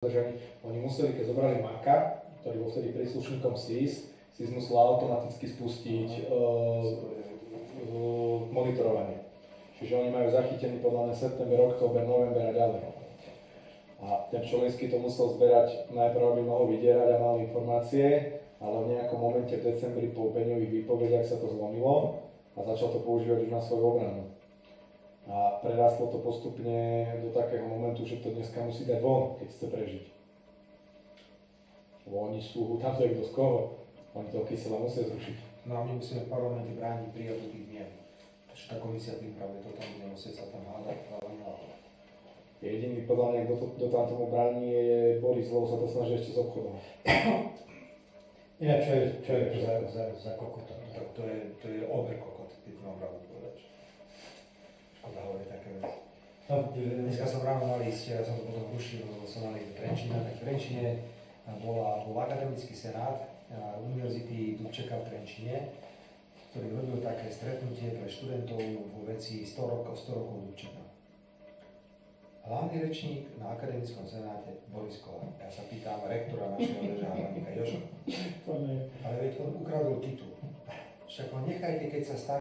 zadržaní, oni museli, keď zobrali Maka, ktorý bol vtedy príslušníkom SIS musel automaticky spustiť monitorovanie. Čiže oni majú zachytený podľa mňa september, október, november a ďalej. A ten Pčolinský to musel zberať najprv, aby mohol vydierať a mal informácie, ale v nejakom momente v decembri po Beňových výpovediach sa to zlomilo a začal to používať už na svoju obranu. A prerastlo to postupne do takého momentu, že to dneska musí dať von, keď chce prežiť. Lebo oni sú, tam to je kto z koho, oni toho Kysela musia zrušiť. No a my musíme v parlamente brániť prijatú tých zmien. Takže tá komisia tým práve to tam bude musieť sa tam hádať. Jediný podľa mňa, kto tam tomu bráni, je Boris, lebo sa to snaží ešte s obchodom. Inak čo je za kokota? Tak to je ober kokot, keď mám pravdu povedať. Škoda hovorí také veci. No, dneska som ráno mal ísť, ja som to potom rušil, lebo som mal ísť do Trenčína, tak v Trenčine bol akademický senát Univerzity Dubčeka v Trenčine, ktorý robil také stretnutie pre študentov vo veci 100 rokov Dubčeka. Hlavný rečník na akademickom senáte Boris Kollár. Ja sa pýtam rektora našeho državníka Jožo. Ale veď on ukradol titul. Však ho nechajte, keď sa stane